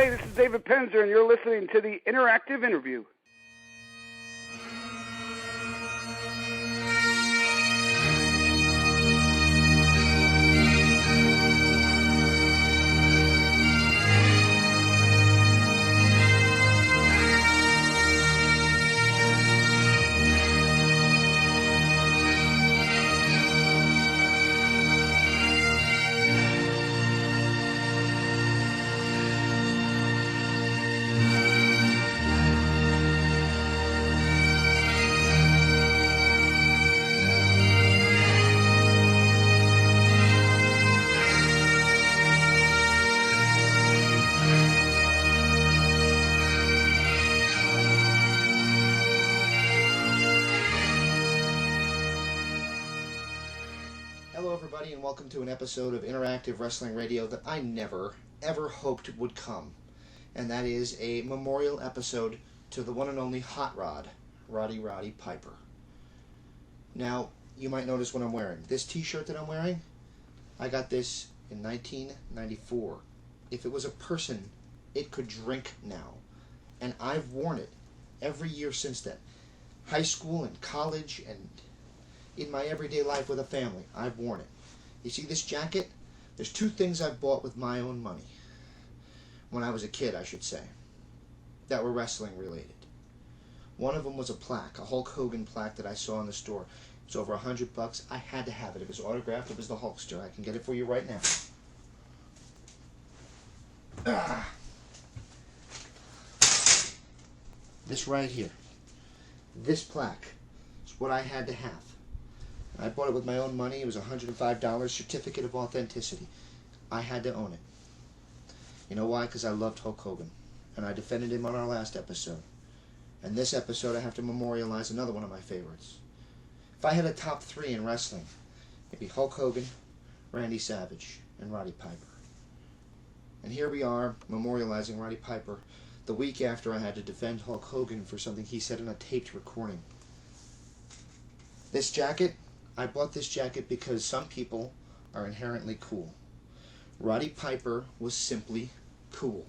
Hey, this is David Penzer, and you're listening to the Interactive Interview. Hello everybody and welcome to an episode of Interactive Wrestling Radio that I never, ever hoped would come. And that is a memorial episode to the one and only Hot Rod, Roddy Piper. Now, you might notice what I'm wearing. This t-shirt that I'm wearing, I got this in 1994. If it was a person, it could drink now. And I've worn it every year since then. High school and college and in my everyday life with a family, I've worn it. You see this jacket? There's two things I've bought with my own money. When I was a kid, I should say. That were wrestling related. One of them was a plaque, a Hulk Hogan plaque that I saw in the store. It was over $100. I had to have it. It was autographed. It was the Hulkster. I can get it for you right now. This right here. This plaque is what I had to have. I bought it with my own money. It was $105, certificate of authenticity. I had to own it. You know why? Because I loved Hulk Hogan. And I defended him on our last episode. And this episode I have to memorialize another one of my favorites. If I had a top three in wrestling, it'd be Hulk Hogan, Randy Savage, and Roddy Piper. And here we are, memorializing Roddy Piper the week after I had to defend Hulk Hogan for something he said in a taped recording. This jacket, I bought this jacket because some people are inherently cool. Roddy Piper was simply cool.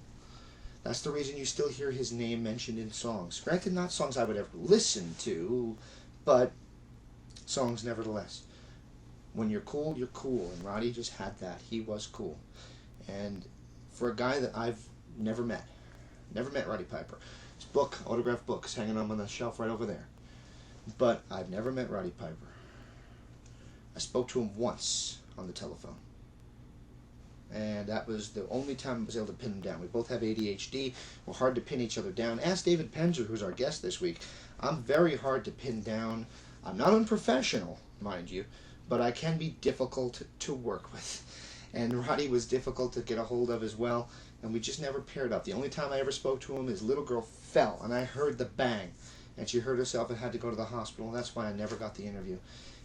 That's the reason you still hear his name mentioned in songs. Granted, not songs I would ever listen to, but songs nevertheless. When you're cool, you're cool. And Roddy just had that. He was cool. And for a guy that I've never met Roddy Piper. His book, autographed books, hanging on the shelf right over there. But I've never met Roddy Piper. I spoke to him once on the telephone. And that was the only time I was able to pin him down. We both have ADHD. We're hard to pin each other down. Ask David Penzer, who's our guest this week. I'm very hard to pin down. I'm not unprofessional, mind you, but I can be difficult to work with. And Roddy was difficult to get a hold of as well, and we just never paired up. The only time I ever spoke to him, his little girl fell, and I heard the bang. And she hurt herself and had to go to the hospital, and that's why I never got the interview.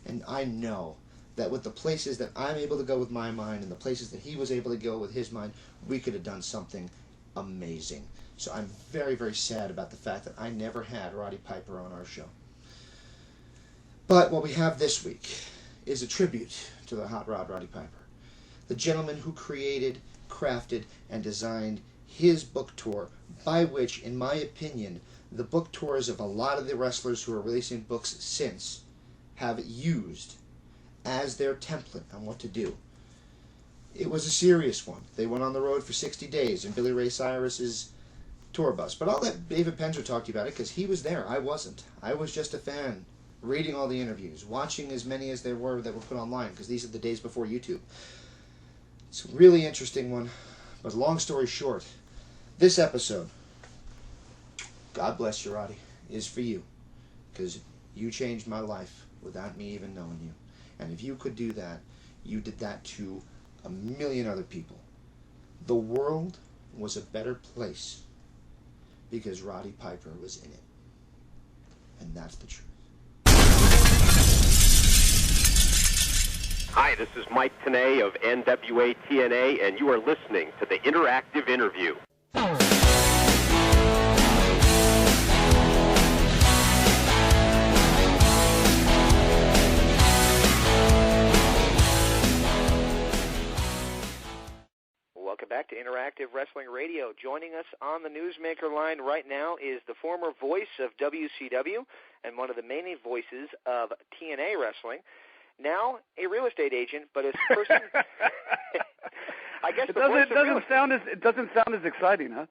And I know that with the places that I'm able to go with my mind and the places that he was able to go with his mind, we could have done something amazing. So I'm very, very sad about the fact that I never had Roddy Piper on our show. But what we have this week is a tribute to the Hot Rod Roddy Piper, the gentleman who created, crafted, and designed his book tour, by which, in my opinion, the book tours of a lot of the wrestlers who are releasing books since have used as their template on what to do. It was a serious one. They went on the road for 60 days in Billy Ray Cyrus's tour bus. But I'll let David Penzer talk to you about it because he was there. I wasn't. I was just a fan, reading all the interviews, watching as many as there were that were put online because these are the days before YouTube. It's a really interesting one. But long story short, this episode, God bless you, Roddy, is for you because you changed my life without me even knowing you. And if you could do that, you did that to a million other people. The world was a better place because Roddy Piper was in it. And that's the truth. Hi, this is Mike Tenay of NWA TNA, and you are listening to the Interactive Interview. welcome back to Interactive Wrestling Radio. Joining us on the Newsmaker line right now is the former voice of WCW and one of the main voices of TNA Wrestling, now a real estate agent, but his person... I guess it doesn't sound as exciting, huh?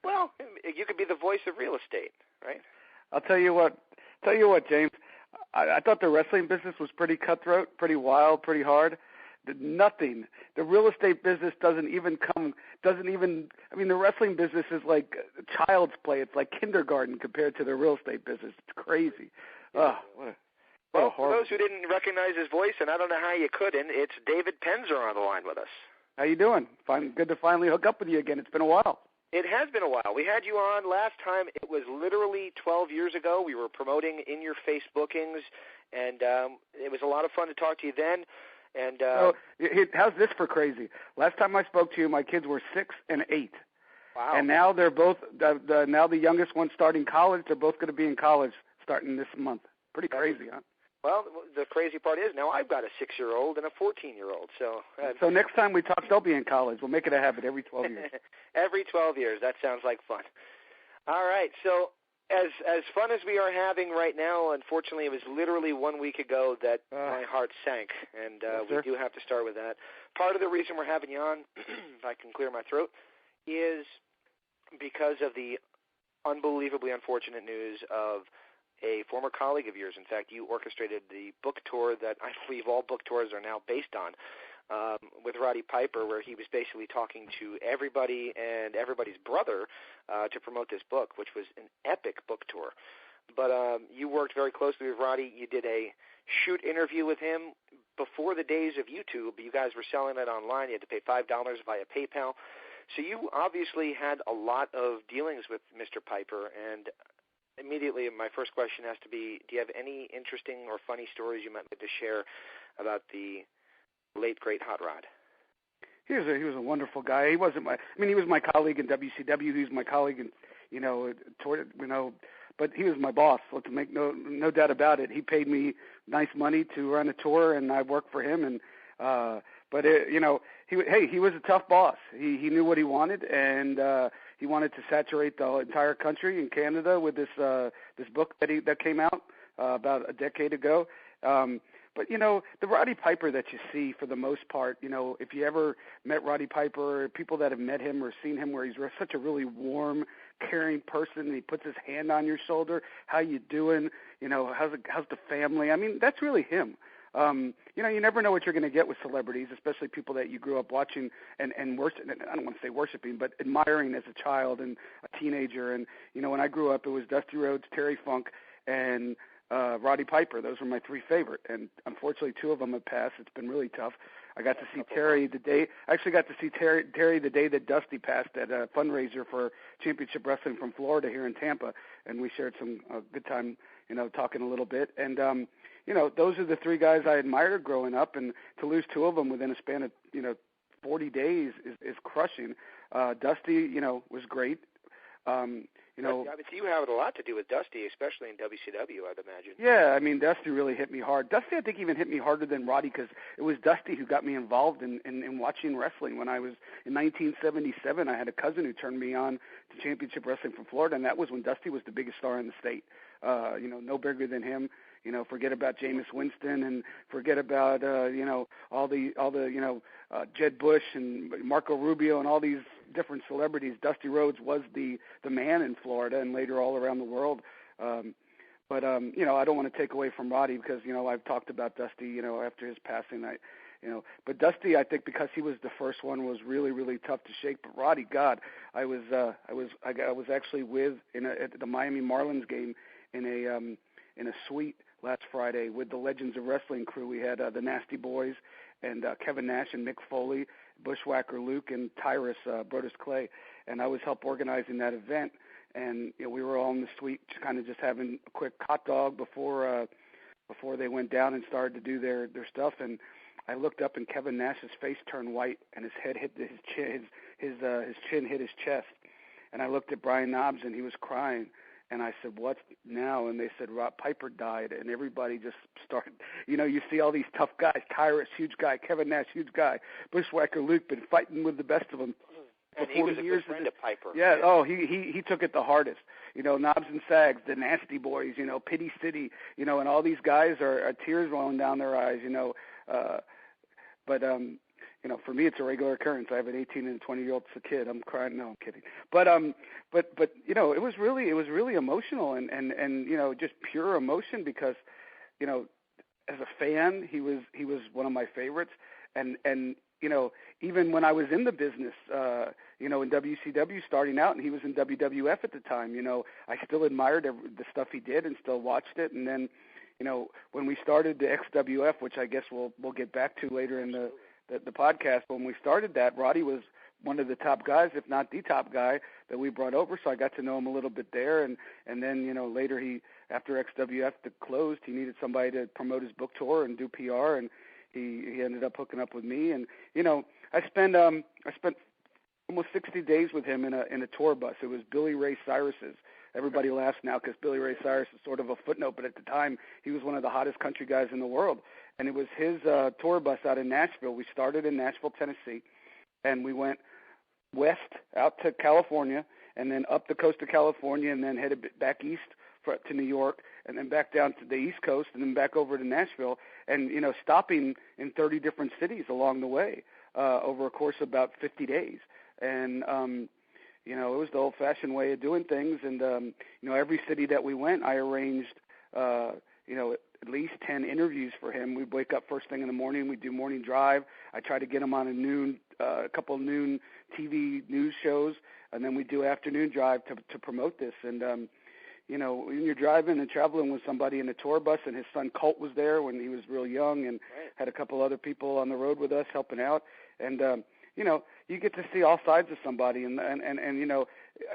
Well, you could be the voice of real estate, right? I'll tell you what, James. I thought the wrestling business was pretty cutthroat, pretty wild, pretty hard. The real estate business doesn't even, the wrestling business is like child's play. It's like kindergarten compared to the real estate business. It's crazy. What a horrible... For those who didn't recognize his voice, and I don't know how you couldn't, it's David Penzer on the line with us. How you doing? Good to finally hook up with you again. It's been a while. It has been a while. We had you on last time. It was literally 12 years ago. We were promoting In Your Face bookings, and it was a lot of fun to talk to you then. And how's this for crazy? Last time I spoke to you, my kids were 6 and 8. Wow. And now they're both now the youngest one's starting college. They're both going to be in college starting this month. Pretty crazy, huh? Well, the crazy part is now I've got a 6-year-old and a 14-year-old. So next time we talk, they'll be in college. We'll make it a habit every 12 years. Every 12 years. That sounds like fun. All right. So as fun as we are having right now, unfortunately, it was literally 1 week ago that my heart sank, and we do have to start with that. Part of the reason we're having you on, if I can clear my throat, is because of the unbelievably unfortunate news of a former colleague of yours. In fact, you orchestrated the book tour that I believe all book tours are now based on, with Roddy Piper, where he was basically talking to everybody and everybody's brother to promote this book, which was an epic book tour. But you worked very closely with Roddy. You did a shoot interview with him before the days of YouTube. You guys were selling it online. You had to pay $5 via PayPal. So you obviously had a lot of dealings with Mr. Piper, and immediately my first question has to be, do you have any interesting or funny stories you might like to share about the late, great Hot Rod? He was a wonderful guy. He wasn't he was my colleague in WCW. He was my colleague in, but he was my boss. Let's make no doubt about it. He paid me nice money to run a tour, and I worked for him. And he was a tough boss. He knew what he wanted, and he wanted to saturate the entire country in Canada with this book that came out about a decade ago. But, the Roddy Piper that you see for the most part, if you ever met Roddy Piper, or people that have met him or seen him, where he's such a really warm, caring person, and he puts his hand on your shoulder, how you doing, how's the family? That's really him. You never know what you're going to get with celebrities, especially people that you grew up watching and worship. I don't want to say worshiping, but admiring as a child and a teenager. And, when I grew up, it was Dusty Rhodes, Terry Funk, and Roddy Piper. Those were my three favorite. And unfortunately, two of them have passed. It's been really tough. I got to see Terry the day that Dusty passed at a fundraiser for Championship Wrestling from Florida here in Tampa, and we shared some good time, talking a little bit. And those are the three guys I admired growing up, and to lose two of them within a span of 40 days is crushing. Dusty, was great. You have a lot to do with Dusty, especially in WCW, I'd imagine. Yeah, Dusty really hit me hard. Dusty, I think, even hit me harder than Roddy, because it was Dusty who got me involved in watching wrestling. When I was in 1977, I had a cousin who turned me on to Championship Wrestling from Florida, and that was when Dusty was the biggest star in the state. No bigger than him. Forget about Jameis Winston, and forget about all the Jed Bush and Marco Rubio and all these different celebrities. Dusty Rhodes was the man in Florida and later all around the world. But I don't want to take away from Roddy, because I've talked about Dusty after his passing. But Dusty, I think, because he was the first one, was really, really tough to shake. But Roddy, God, I was actually at the Miami Marlins game in a suite last Friday with the Legends of Wrestling crew. We had the Nasty Boys and Kevin Nash and Mick Foley, Bushwhacker Luke, and Tyrus Brodus Clay, and I was help organizing that event. And we were all in the suite, kind of just having a quick hot dog before they went down and started to do their stuff. And I looked up, and Kevin Nash's face turned white, and his head hit his chin hit his chest. And I looked at Brian Knobbs, and he was crying. And I said, what now? And they said, Roddy Piper died. And everybody just started, you see all these tough guys, Cyrus, huge guy, Kevin Nash, huge guy, Bushwhacker Luke, been fighting with the best of them. And he was a good friend of Piper. Yeah, he took it the hardest. Knobs and Sags, the Nasty Boys, Pity City, and all these guys are tears rolling down their eyes, But for me, it's a regular occurrence. I have an 18 and 20-year-old kid. I'm crying. No, I'm kidding. But it was really emotional and just pure emotion because, as a fan, he was one of my favorites. And even when I was in the business, in WCW starting out, and he was in WWF at the time, I still admired the stuff he did and still watched it. And then, when we started the XWF, which I guess we'll get back to later in the podcast, when we started that, Roddy was one of the top guys, if not the top guy that we brought over. So I got to know him a little bit there. And then, later after XWF closed, he needed somebody to promote his book tour and do PR. And he ended up hooking up with me. And, I spent almost 60 days with him in a tour bus. It was Billy Ray Cyrus's. Everybody laughs now because Billy Ray Cyrus is sort of a footnote, but at the time he was one of the hottest country guys in the world. And it was his tour bus out in Nashville. We started in Nashville, Tennessee, and we went west out to California, and then up the coast of California, and then headed back east to New York, and then back down to the East Coast, and then back over to Nashville, and stopping in 30 different cities along the way over a course of about 50 days. And it was the old-fashioned way of doing things. And every city that we went, I arranged at least 10 interviews for him. We'd wake up first thing in the morning. We'd do morning drive. I tried to get him on a couple of noon TV news shows, and then we'd do afternoon drive to promote this. And when you're driving and traveling with somebody in a tour bus, and his son Colt was there when he was real young, and had a couple other people on the road with us helping out, and you get to see all sides of somebody, and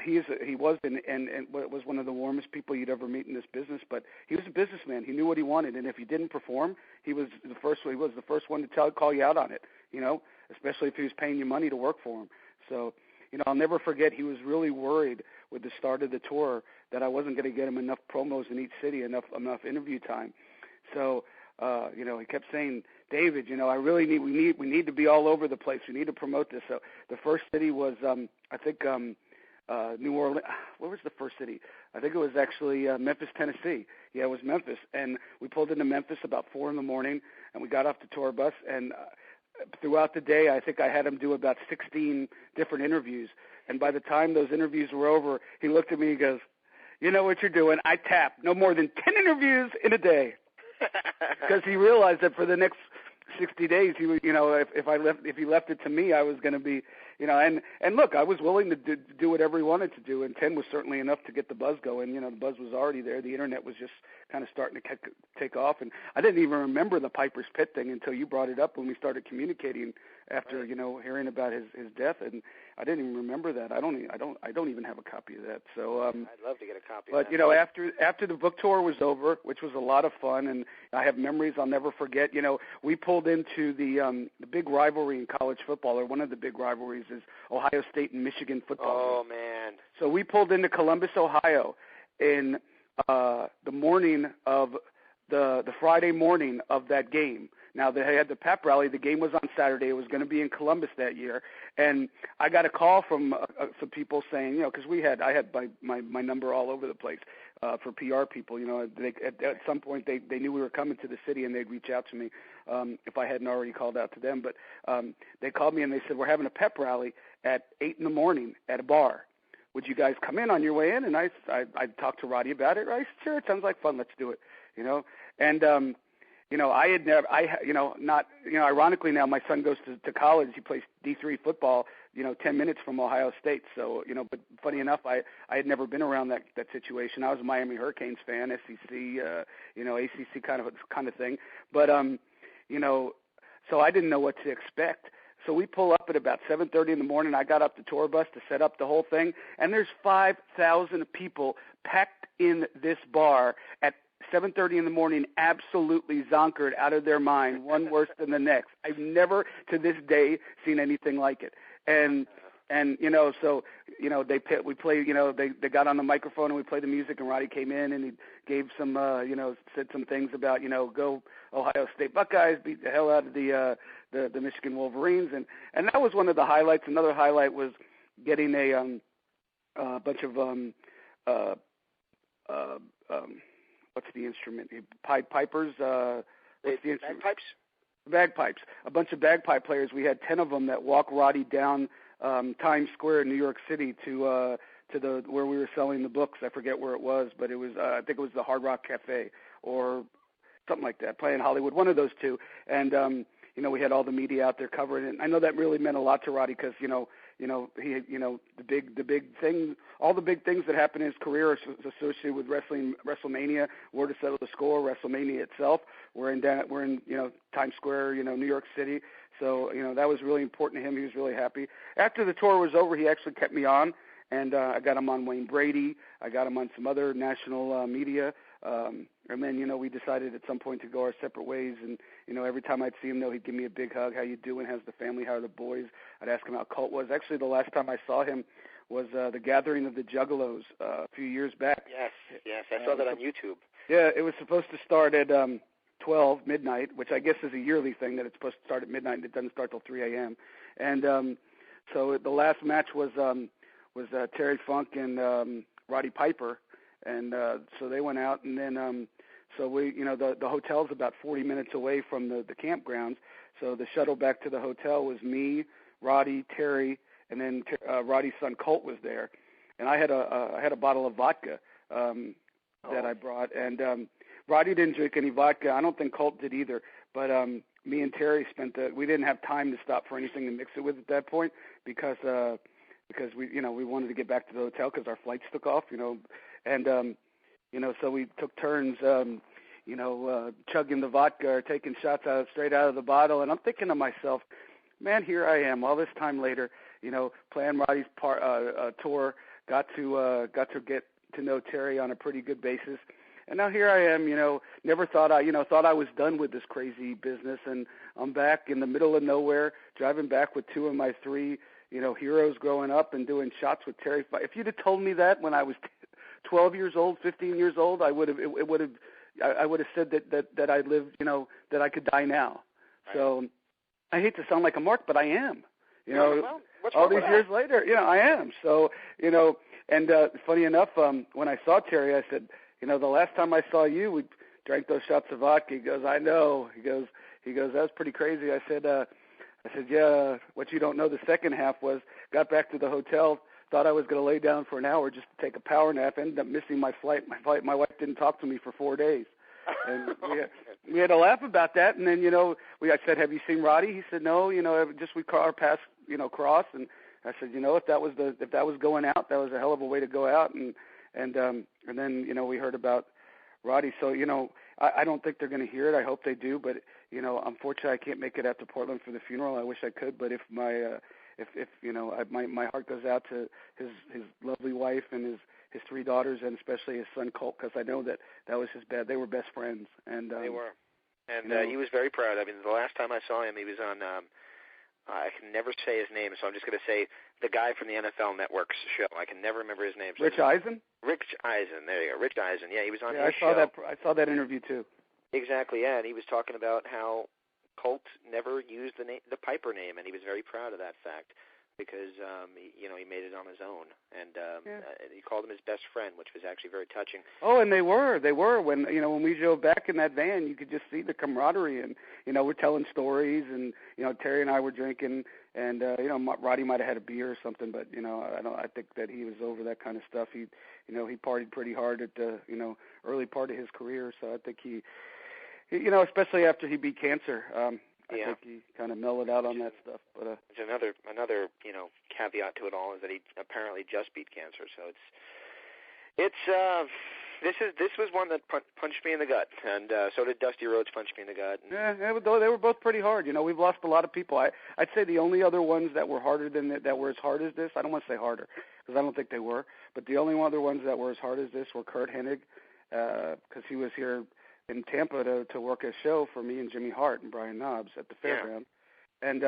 he was one of the warmest people you'd ever meet in this business. But he was a businessman. He knew what he wanted, and if he didn't perform, he was the first one to call you out on it. Especially if he was paying you money to work for him. So I'll never forget. He was really worried with the start of the tour that I wasn't going to get him enough promos in each city, enough interview time. So he kept saying, David, we need to be all over the place. We need to promote this. So the first city was, New Orleans. Where was the first city? I think it was actually Memphis, Tennessee. Yeah, it was Memphis. And we pulled into Memphis about 4 a.m, and we got off the tour bus. And throughout the day, I think I had him do about 16 different interviews. And by the time those interviews were over, he looked at me and goes, you know what you're doing? I tap no more than 10 interviews in a day. Because he realized that for the next 60 days, he would, if he left it to me, I was going to be, and look, I was willing to do whatever he wanted to do, and 10 was certainly enough to get the buzz going. The buzz was already there. The internet was just kind of starting to take off, and I didn't even remember the Piper's Pit thing until you brought it up when we started communicating after hearing about his death, and I didn't even remember that. I don't even have a copy of that. So I'd love to get a copy. But of that. after the book tour was over, which was a lot of fun, and I have memories I'll never forget. We pulled into the big rivalry in college football, or one of the big rivalries is Ohio State and Michigan football. Oh man! So we pulled into Columbus, Ohio, in the morning of the Friday morning of that game. Now, they had the pep rally. The game was on Saturday. It was going to be in Columbus that year. And I got a call from some people saying, because I had my number all over the place for PR people. At some point they knew we were coming to the city, and they'd reach out to me if I hadn't already called out to them. But they called me, and they said, we're having a pep rally at 8 a.m. at a bar. Would you guys come in on your way in? And I talked to Roddy about it. I said, sure, it sounds like fun. Let's do it. And I had never, ironically now my son goes to college. He plays D3 football, 10 minutes from Ohio State. So, but funny enough, I had never been around that situation. I was a Miami Hurricanes fan, SEC, ACC kind of thing. But, so I didn't know what to expect. So we pull up at about 7:30 in the morning. I got up the tour bus to set up the whole thing, and there's 5,000 people packed in this bar at 7:30 in the morning, absolutely zonkered out of their mind, one worse than the next. I've never, to this day, seen anything like it. And And so we played. They got on the microphone and we played the music, and Roddy came in and he gave some, said some things about, go Ohio State Buckeyes, beat the hell out of the Michigan Wolverines, and that was one of the highlights. Another highlight was getting a bunch of what's the instrument? Pipers. What's the instrument? Bagpipes. Bagpipes. A bunch of bagpipe players. We had 10 of them that walked Roddy down Times Square in New York City to the where we were selling the books. I forget where it was, but it was I think it was the Hard Rock Cafe or something like that, Playing Hollywood, one of those two. And we had all the media out there covering it. And I know that really meant a lot to Roddy because he the big thing, all the big things that happened in his career are associated with WrestleMania, War to Settle the Score, WrestleMania itself. We're in Times Square, New York City. So that was really important to him. He was really happy. After the tour was over, he actually kept me on, and I got him on Wayne Brady. I got him on some other national media. And then, we decided at some point to go our separate ways. And, every time I'd see him, he'd give me a big hug. How you doing? How's the family? How are the boys? I'd ask him how Colt was. Actually, the last time I saw him was the Gathering of the Juggalos a few years back. Yes, I saw that on YouTube. Yeah, it was supposed to start at 12 midnight, which I guess is a yearly thing that it's supposed to start at midnight and it doesn't start till 3 a.m. And so the last match was Terry Funk and Roddy Piper. And so they went out, and then so we, the hotel's about 40 minutes away from the campgrounds. So the shuttle back to the hotel was me, Roddy, Terry, and then Roddy's son Colt was there. And I had a bottle of vodka that I brought, and Roddy didn't drink any vodka. I don't think Colt did either. But me and Terry we didn't have time to stop for anything to mix it with at that point because we wanted to get back to the hotel because our flights took off, And, so we took turns, chugging the vodka or taking shots straight out of the bottle. And I'm thinking to myself, man, here I am all this time later, playing Roddy's tour, got to get to know Terry on a pretty good basis. And now here I am, never thought I was done with this crazy business. And I'm back in the middle of nowhere, driving back with two of my three, heroes growing up and doing shots with Terry. If you'd have told me that when I was 12 years old, 15 years old, I would have said that I lived, that I could die now. Right. So I hate to sound like a mark, but I am. Well, all these years later, I am. So, and funny enough, when I saw Terry, I said, the last time I saw you, we drank those shots of vodka. He goes, I know. He goes, that was pretty crazy. I said, yeah, what you don't know the second half was, got back to the hotel, thought I was going to lay down for an hour just to take a power nap, ended up missing my flight. My wife didn't talk to me for 4 days. And we had a laugh about that. And then, I said, have you seen Roddy? He said, no, just we our paths, cross. And I said, if that was going out, that was a hell of a way to go out. And then, we heard about Roddy. So, I don't think they're going to hear it. I hope they do. But, unfortunately, I can't make it out to Portland for the funeral. I wish I could. But if my my heart goes out to his lovely wife and his three daughters, and especially his son Colt, because I know that was they were best friends. And they were. And he was very proud. I mean, the last time I saw him, he was on, I can never say his name, so I'm just going to say the guy from the NFL Network's show. I can never remember his name. So Rich Eisen? Rich Eisen. There you go. Rich Eisen. Yeah, he was on his show. I saw that interview, too. Exactly, yeah, and he was talking about how Colt never used the Piper name, and he was very proud of that fact because he made it on his own, and he called him his best friend, which was actually very touching. Oh, and they were when we drove back in that van, you could just see the camaraderie, and we're telling stories, and Terry and I were drinking, and Roddy might have had a beer or something, but I think that he was over that kind of stuff. He partied pretty hard at the early part of his career, so I think he especially after he beat cancer. I think he kind of mellowed out on that stuff. But there's another caveat to it all is that he apparently just beat cancer. So this was one that punched me in the gut, and so did Dusty Rhodes punch me in the gut. They were both pretty hard. We've lost a lot of people. I'd say the only other ones that were harder that were as hard as this. I don't want to say harder because I don't think they were, but the only other ones that were as hard as this were Kurt Hennig because he was here in Tampa to work a show for me and Jimmy Hart and Brian Knobs at the fairground. And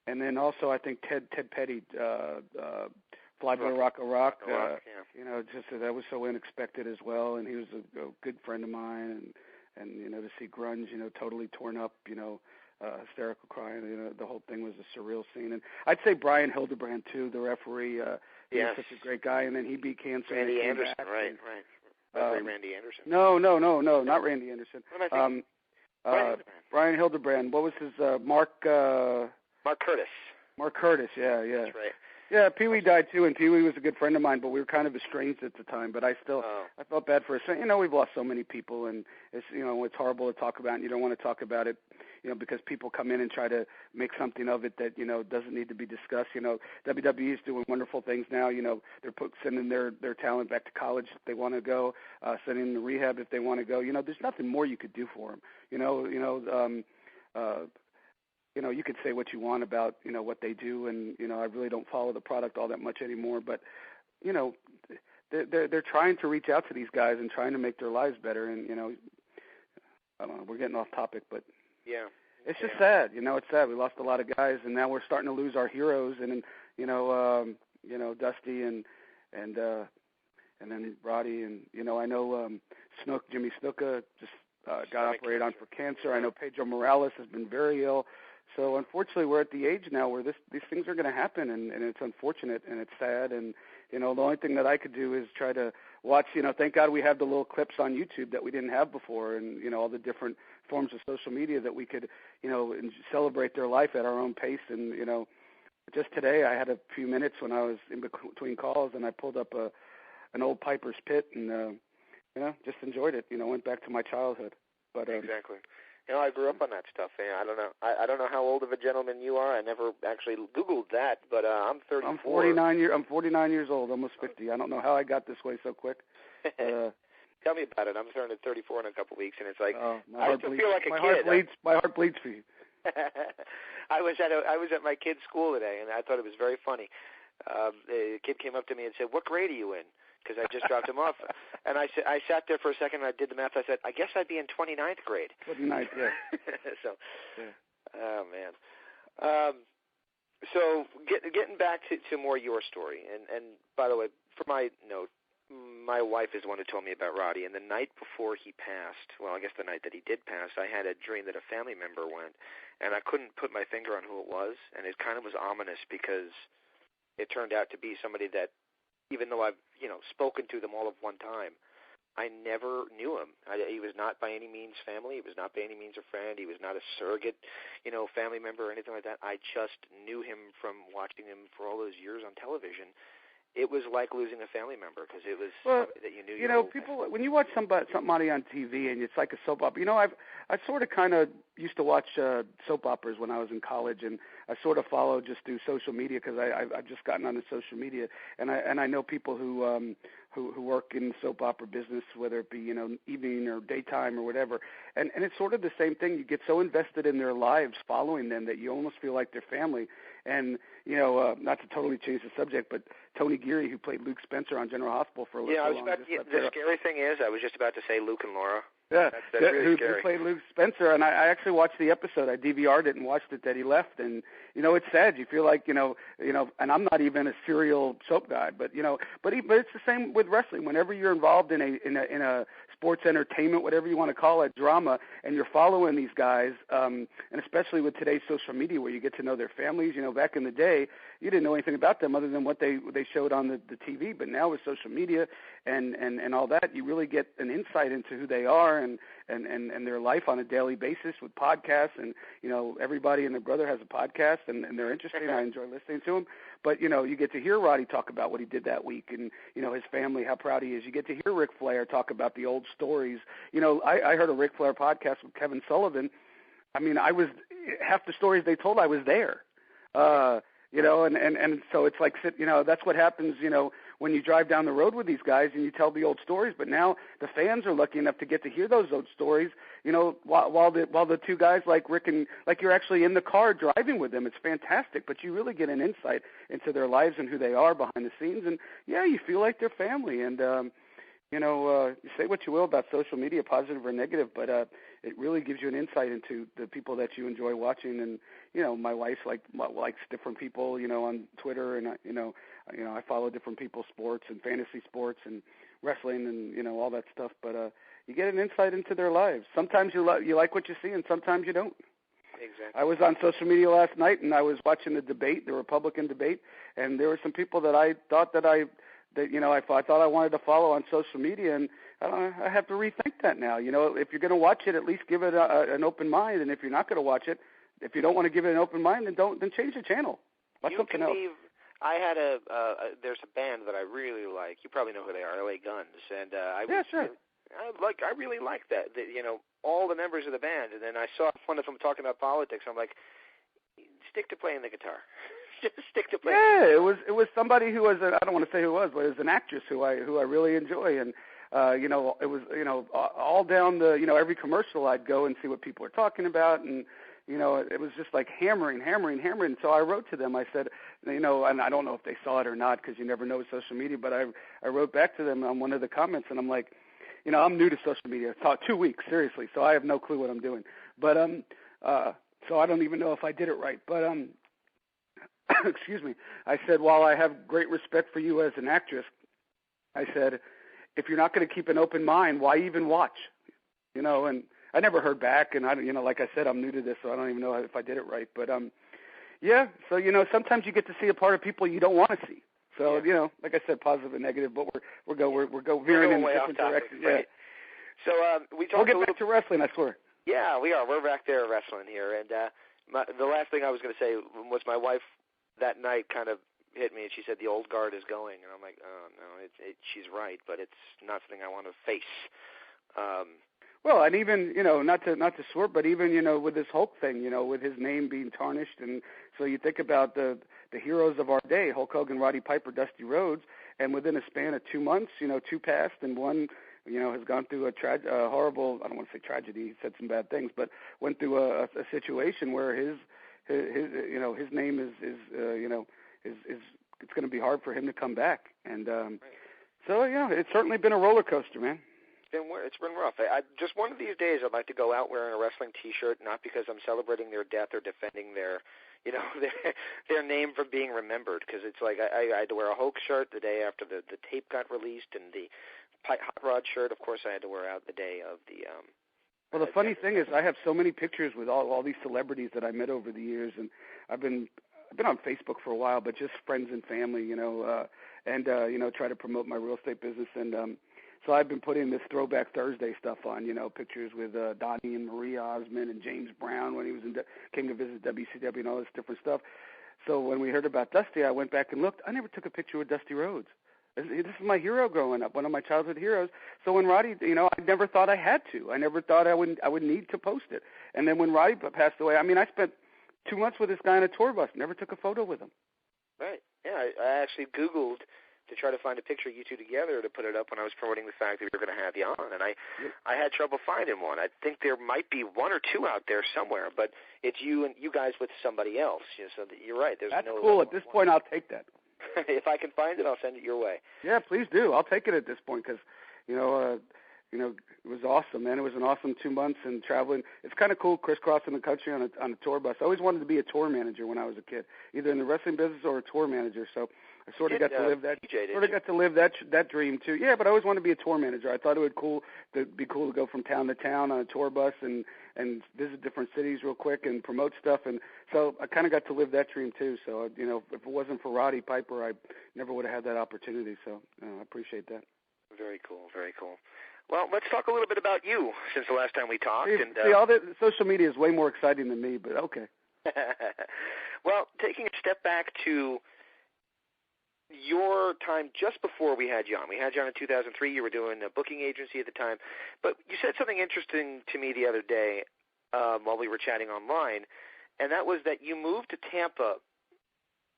And then also I think Ted Petty, Fly Boy Rocka Rock. Yeah. You know, just that was so unexpected as well. And he was a good friend of mine. And you know, to see grunge, you know, totally torn up, you know, hysterical crying. You know, the whole thing was a surreal scene. And I'd say Brian Hildebrand too, the referee. He was such a great guy. And then he beat cancer. Randy Anderson, right. Referee Randy Anderson. No, not Randy Anderson. What am I thinking? Brian Hildebrand. What was his Mark Curtis. Mark Curtis, yeah. That's right. Yeah, Pee-wee died too, and Pee-wee was a good friend of mine, but we were kind of estranged at the time. But I felt bad for us. You know, we've lost so many people, and it's, you know, it's horrible to talk about, and you don't want to talk about it, you know, because people come in and try to make something of it that, you know, doesn't need to be discussed. You know, WWE is doing wonderful things now. You know, they're sending their talent back to college if they want to go, sending them to rehab if they want to go. You know, there's nothing more you could do for them. You know, you could say what you want about, you know, what they do, and, you know, I really don't follow the product all that much anymore, but, you know, they're trying to reach out to these guys and trying to make their lives better, and, you know, I don't know, we're getting off topic, but it's just sad, you know, it's sad. We lost a lot of guys, and now we're starting to lose our heroes, and you know, Dusty and then Roddy, and, you know, I know Jimmy Snuka just got operated on for cancer. I know Pedro Morales has been very ill. So unfortunately, we're at the age now where these things are going to happen, and it's unfortunate and it's sad. And, you know, the only thing that I could do is try to watch. You know, thank God we have the little clips on YouTube that we didn't have before, and, you know, all the different forms of social media that we could, you know, celebrate their life at our own pace. And, you know, just today I had a few minutes when I was in between calls, and I pulled up an old Piper's Pit, and you know, just enjoyed it. You know, went back to my childhood. But exactly. You know, I grew up on that stuff. I don't know. I don't know how old of a gentleman you are. I never actually Googled that, but I'm 34. I'm 49 years old, almost 50. I don't know how I got this way so quick. Tell me about it. I'm turning 34 in a couple weeks, and it's like I still feel like a kid. My heart bleeds for you. I was at my kid's school today, and I thought it was very funny. The kid came up to me and said, "What grade are you in?" Because I just dropped him off. And I sat there for a second, and I did the math. I said, I guess I'd be in 29th grade. 29th, yeah. Oh, man. So getting back to more your story, and by the way, for my note, my wife is the one who told me about Roddy, and the night before he passed, well, I guess the night that he did pass, I had a dream that a family member went, and I couldn't put my finger on who it was, and it kind of was ominous because it turned out to be somebody that, even though I've, you know, spoken to them all at one time, I never knew him. He was not by any means family. He was not by any means a friend. He was not a surrogate, you know, family member or anything like that. I just knew him from watching him for all those years on television. It was like losing a family member because it was somebody that you knew. You know, people, when you watch somebody on TV and it's like a soap opera, you know, I sort of kind of used to watch soap operas when I was in college, and I sort of follow just through social media because I've just gotten onto social media, and I know people who work in the soap opera business, whether it be, you know, evening or daytime or whatever, and it's sort of the same thing. You get so invested in their lives following them that you almost feel like they're family. And, you know, not to totally change the subject, but Tony Geary, who played Luke Spencer on General Hospital for a little while. The scary thing is, I was just about to say Luke and Laura. Yeah, that's really scary. Who played Luke Spencer, and I actually watched the episode. I DVR'd it and watched it that he left, and, you know, it's sad. You feel like, you know, and I'm not even a serial soap guy, but, you know, but it's the same with wrestling. Whenever you're involved in a sports entertainment, whatever you want to call it, drama, and you're following these guys, and especially with today's social media where you get to know their families. You know, back in the day, you didn't know anything about them other than what they showed on the TV, but now with social media and all that, you really get an insight into who they are and their life on a daily basis with podcasts. And, you know, everybody and their brother has a podcast, and they're interesting. I enjoy listening to them. But, you know, you get to hear Roddy talk about what he did that week and, you know, his family, how proud he is. You get to hear Ric Flair talk about the old stories. You know, I heard a Ric Flair podcast with Kevin Sullivan. I mean, half the stories they told, I was there. You know, and so it's like, you know, that's what happens, you know, when you drive down the road with these guys and you tell the old stories. But now the fans are lucky enough to get to hear those old stories, you know, while the two guys like Rick and like you're actually in the car driving with them. It's fantastic, but you really get an insight into their lives and who they are behind the scenes. And yeah, you feel like they're family. And you know, you say what you will about social media, positive or negative, but it really gives you an insight into the people that you enjoy watching. And my wife likes different people, on Twitter, and I follow different people's sports and fantasy sports and wrestling and all that stuff. But you get an insight into their lives. Sometimes you like what you see, and sometimes you don't. Exactly. I was on social media last night, and I was watching the Republican debate, and there were some people that I thought I thought I wanted to follow on social media, and I have to rethink that now. If you're going to watch it, at least give it an open mind, and if you're not going to watch it, if you don't want to give it an open mind, then change the channel. Watch something else. I had there's a band that I really like. You probably know who they are, LA Guns, and sure. I really like that. All the members of the band, and then I saw one of them talking about politics. I'm like, stick to playing the guitar. Just stick to playing. Yeah, it was somebody who was I don't want to say who it was, but it was an actress who I really enjoy, and it was all down the every commercial I'd go and see what people were talking about, and it was just like hammering. So I wrote to them. I said, and I don't know if they saw it or not because you never know with social media, but I wrote back to them on one of the comments, and I'm like, I'm new to social media. It's about 2 weeks, seriously, so I have no clue what I'm doing. But so I don't even know if I did it right. But excuse me. I said, while I have great respect for you as an actress, I said, if you're not going to keep an open mind, why even watch? And I never heard back, and like I said, I'm new to this, so I don't even know if I did it right. But yeah. So sometimes you get to see a part of people you don't want to see. So like I said, positive and negative, but we're veering in different directions. Right. Yeah. So we'll get back to wrestling, I swear. Yeah, we are. We're back there wrestling here, and the last thing I was going to say was my wife that night kind of hit me, and she said the old guard is going, and I'm like, oh no, she's right, but it's not something I want to face. Well, and even not to swear, but even with this Hulk thing, with his name being tarnished, and so you think about the heroes of our day, Hulk Hogan, Roddy Piper, Dusty Rhodes, and within a span of 2 months, 2 passed, and one has gone through a horrible, I don't want to say tragedy, he said some bad things, but went through a situation where his name is it's going to be hard for him to come back, and so it's certainly been a roller coaster, man. It's been rough. Just one of these days, I'd like to go out wearing a wrestling T-shirt, not because I'm celebrating their death or defending their name from being remembered. Because it's like I had to wear a Hulk shirt the day after the tape got released, and the Hot Rod shirt, of course, I had to wear out the day of the. Well, the funny thing is, I have so many pictures with all these celebrities that I met over the years, and I've been on Facebook for a while, but just friends and family, and try to promote my real estate business, and so I've been putting this Throwback Thursday stuff on, pictures with Donnie and Marie Osmond and James Brown when he was came to visit WCW and all this different stuff. So when we heard about Dusty, I went back and looked. I never took a picture with Dusty Rhodes. This is my hero growing up, one of my childhood heroes. So when Roddy, I never thought I had to. I never thought I would need to post it. And then when Roddy passed away, I spent 2 months with this guy on a tour bus. Never took a photo with him. Right. Yeah, I actually Googled to try to find a picture of you two together to put it up when I was promoting the fact that we were going to have you on, and I had trouble finding one. I think there might be 1 or 2 out there somewhere, but it's you and you guys with somebody else. So you're right. That's cool. At this point, I'll take that. If I can find it, I'll send it your way. Yeah, please do. I'll take it at this point because, it was awesome, man. It was an awesome 2 months and traveling. It's kind of cool crisscrossing the country on a tour bus. I always wanted to be a tour manager when I was a kid, either in the wrestling business or a tour manager. So I sort of got to live that. Got to live that dream too. Yeah, but I always wanted to be a tour manager. I thought it would be cool to go from town to town on a tour bus and visit different cities real quick and promote stuff. And so I kind of got to live that dream too. So if it wasn't for Roddy Piper, I never would have had that opportunity. So I appreciate that. Very cool. Very cool. Well, let's talk a little bit about you since the last time we talked. All the social media is way more exciting than me, but okay. Well, taking a step back to your time just before we had you on. We had you on in 2003. You were doing a booking agency at the time. But you said something interesting to me the other day while we were chatting online, and that was that you moved to Tampa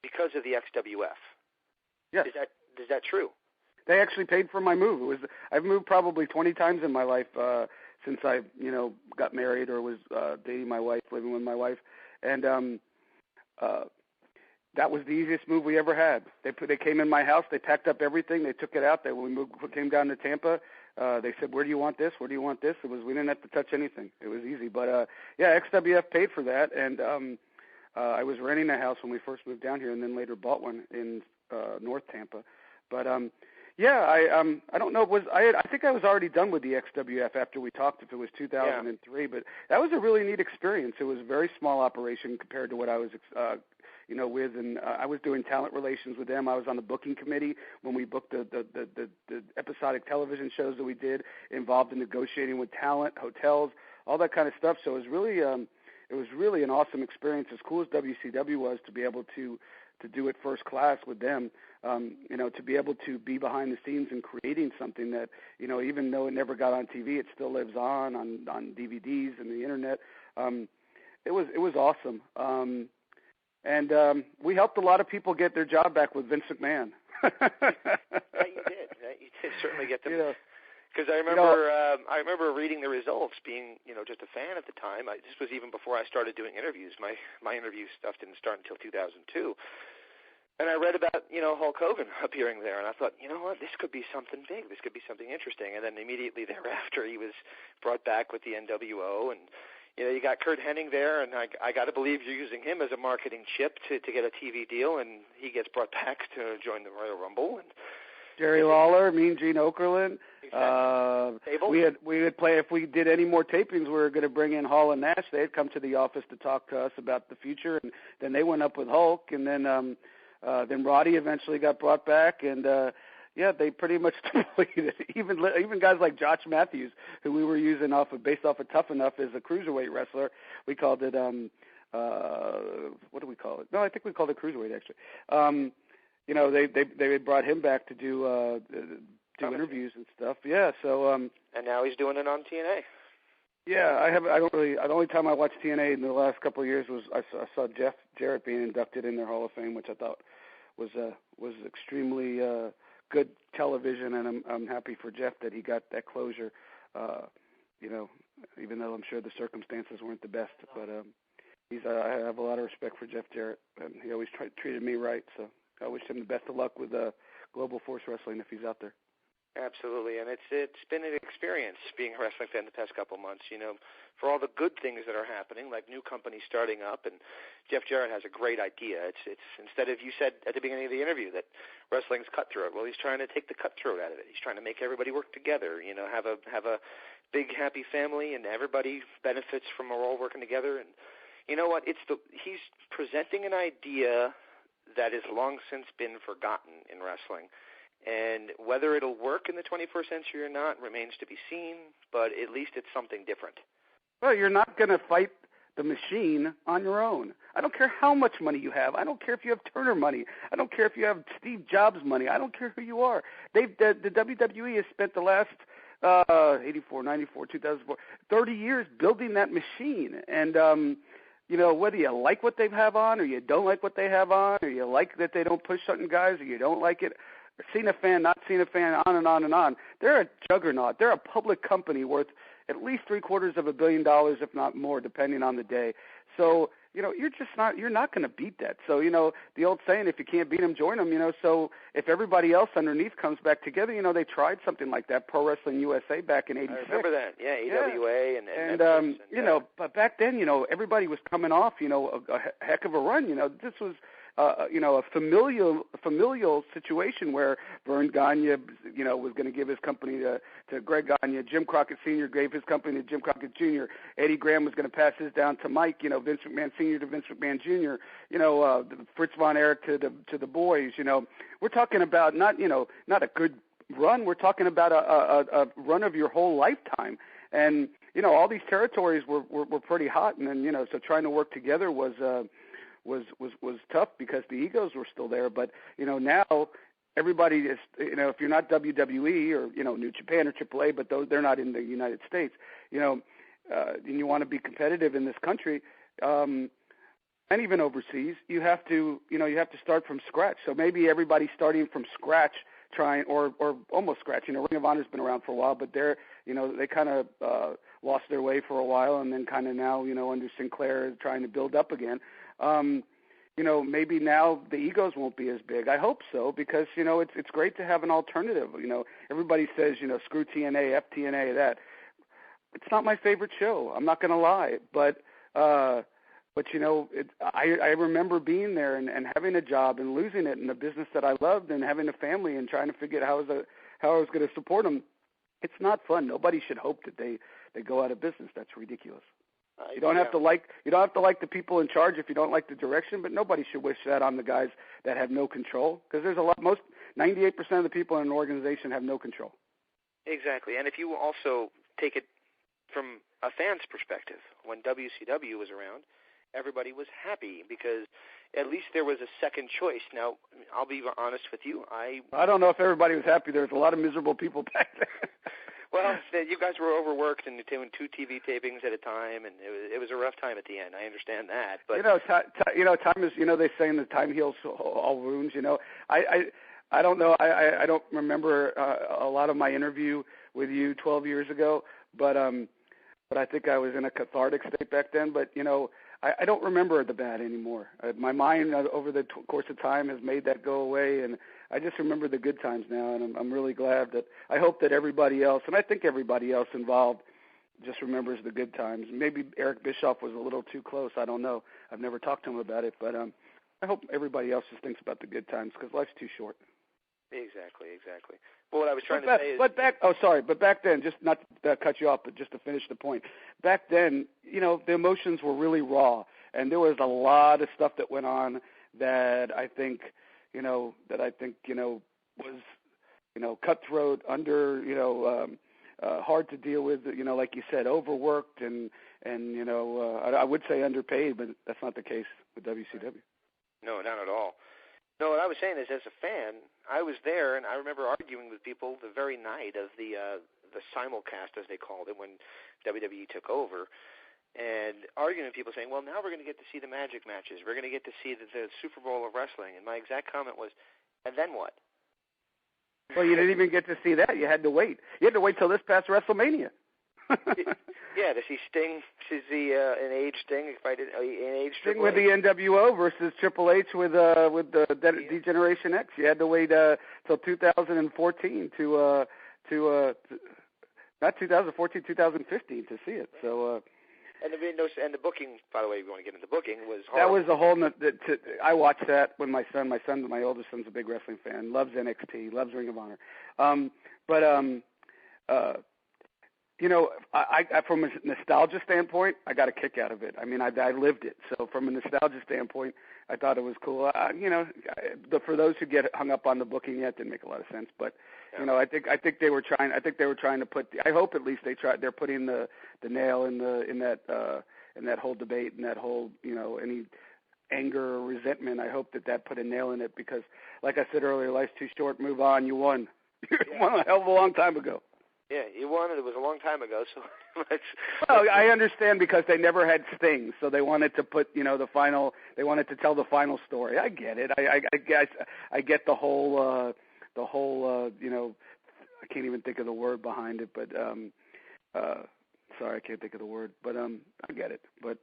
because of the XWF. Yes. Is that true? They actually paid for my move. I've moved probably 20 times in my life since I, got married or was dating my wife, living with my wife, and that was the easiest move we ever had. They came in my house, they packed up everything, they took it out. When we came down to Tampa, they said, where do you want this? Where do you want this? We didn't have to touch anything. It was easy. But, yeah, XWF paid for that. And I was renting a house when we first moved down here and then later bought one in North Tampa. But, yeah, I don't know. I think I was already done with the XWF after we talked, if it was 2003. Yeah. But that was a really neat experience. It was a very small operation compared to what I was with, and I was doing talent relations with them. I was on the booking committee when we booked the episodic television shows that we did, involved in negotiating with talent, hotels, all that kind of stuff. So it was really an awesome experience. As cool as WCW was, to be able to do it first class with them, to be able to be behind the scenes and creating something that, even though it never got on TV, it still lives on DVDs and the internet. It was awesome. And we helped a lot of people get their job back with Vince McMahon. Yeah, you did. You did certainly get them. Because I remember reading the results, being just a fan at the time. This was even before I started doing interviews. My interview stuff didn't start until 2002. And I read about Hulk Hogan appearing there, and I thought, you know what, this could be something big. This could be something interesting. And then immediately thereafter, he was brought back with the NWO, and you got Kurt Hennig there, and I got to believe you're using him as a marketing chip to get a TV deal, and he gets brought back to join the Royal Rumble. And Jerry Lawler, Mean Gene Okerlund. Exactly. We would play, if we did any more tapings, we were going to bring in Hall and Nash. They'd come to the office to talk to us about the future, and then they went up with Hulk, and then Roddy eventually got brought back, and yeah, they pretty much depleted. Even guys like Josh Matthews, who we were using based off of Tough Enough as a cruiserweight wrestler, we called it what do we call it? No, I think we called it cruiserweight actually. They brought him back to do interviews and stuff. Yeah, so and now he's doing it on TNA. Yeah, the only time I watched TNA in the last couple of years was I saw Jeff Jarrett being inducted in their Hall of Fame, which I thought was extremely good television, and I'm happy for Jeff that he got that closure. Even though I'm sure the circumstances weren't the best, but I have a lot of respect for Jeff Jarrett, and he always treated me right. So I wish him the best of luck with Global Force Wrestling if he's out there. Absolutely, and it's been an experience being a wrestling fan the past couple of months, for all the good things that are happening, like new companies starting up, and Jeff Jarrett has a great idea. It's instead of, you said at the beginning of the interview that wrestling's cutthroat, well, he's trying to take the cutthroat out of it. He's trying to make everybody work together, have a big happy family, and everybody benefits from all working together. And you know what? He's presenting an idea that has long since been forgotten in wrestling. And whether it'll work in the 21st century or not remains to be seen, but at least it's something different. Well, you're not going to fight the machine on your own. I don't care how much money you have. I don't care if you have Turner money. I don't care if you have Steve Jobs money. I don't care who you are. The WWE has spent the last 84, 94, 2004, 30 years building that machine. And, whether you like what they have on or you don't like what they have on, or you like that they don't push certain guys or you don't like it, seen a fan, not seen a fan, on and on and on. They're a juggernaut. They're a public company worth at least $750 million, if not more, depending on the day. So, you're not going to beat that. So, the old saying, if you can't beat them, join them, so if everybody else underneath comes back together, they tried something like that, Pro Wrestling USA back in 86. I remember that. Yeah, AWA and but back then, everybody was coming off, a heck of a run. This was a familial situation where Vern Gagne, was going to give his company to Greg Gagne. Jim Crockett Sr. gave his company to Jim Crockett Jr. Eddie Graham was going to pass his down to Mike. Vince McMahon Sr. to Vince McMahon Jr. Fritz Von Erich to the boys. We're talking about not a good run. We're talking about a run of your whole lifetime. And all these territories were pretty hot. And then so trying to work together was tough because the egos were still there. But, now everybody is, if you're not WWE or, New Japan or AAA, but they're not in the United States, and you want to be competitive in this country, and even overseas, you have to start from scratch. So maybe everybody's starting from scratch, trying, or almost scratch. Ring of Honor's been around for a while, but they kind of lost their way for a while, and then kind of now, under Sinclair, trying to build up again. maybe now the egos won't be as big. I hope so, because, it's great to have an alternative. Everybody says, screw TNA, FTNA, that. It's not my favorite show. I'm not going to lie, but I remember being there and having a job and losing it in a business that I loved and having a family and trying to figure out how I was going to support them. It's not fun. Nobody should hope that they go out of business. That's ridiculous. You don't have to like the people in charge if you don't like the direction, but nobody should wish that on the guys that have no control, because there's 98% of the people in an organization have no control. Exactly. And if you also take it from a fan's perspective, when WCW was around, everybody was happy because at least there was a second choice. Now, I'll be honest with you. I don't know if everybody was happy. There was a lot of miserable people back there. Well, you guys were overworked and doing 2 TV tapings at a time, and it was a rough time at the end. I understand that, but time is. They say in the time heals all wounds. I don't know. I don't remember a lot of my interview with you 12 years ago, but I think I was in a cathartic state back then. But I don't remember the bad anymore. My mind over the course of time has made that go away, and I just remember the good times now, and I'm really glad that I hope that everybody else, and I think everybody else involved, just remembers the good times. Maybe Eric Bischoff was a little too close. I don't know. I've never talked to him about it, but I hope everybody else just thinks about the good times, because life's too short. Exactly. Well, what I was trying to say is... But back then, just not to cut you off, but just to finish the point, back then, the emotions were really raw, and there was a lot of stuff that went on that I think was, cutthroat, hard to deal with, like you said, overworked and I would say underpaid, but that's not the case with WCW. No, not at all. No, what I was saying is, as a fan, I was there, and I remember arguing with people the very night of the simulcast, as they called it, when WWE took over, and arguing with people saying, well, now we're going to get to see the Magic matches. We're going to get to see the Super Bowl of wrestling. And my exact comment was, and then what? Well, you didn't even get to see that. You had to wait. You had to wait till this past WrestleMania. Yeah, to see Sting, to see an age Sting, fighted an age Sting with the NWO versus Triple H with the Degeneration X. You had to wait till 2014 to not 2014, 2015 to see it. So. And the booking, by the way, if you want to get into booking, was hard. That was the whole. I watched that when my oldest son's a big wrestling fan, loves NXT, loves Ring of Honor. I from a nostalgia standpoint, I got a kick out of it. I mean, I lived it. So from a nostalgia standpoint, I thought it was cool. For those who get hung up on the booking, it didn't make a lot of sense. But I think they were trying. I think they were trying to put. I hope at least they're putting the nail in that whole debate and that whole any anger or resentment. I hope that put a nail in it, because, like I said earlier, life's too short. Move on. You won. You won a hell of a long time ago. Yeah, you won it. It was a long time ago. So well, I understand, because they never had Sting, so they wanted to put the final. They wanted to tell the final story. I get it. I get the whole. I can't even think of the word behind it, but sorry, I can't think of the word, but I get it. But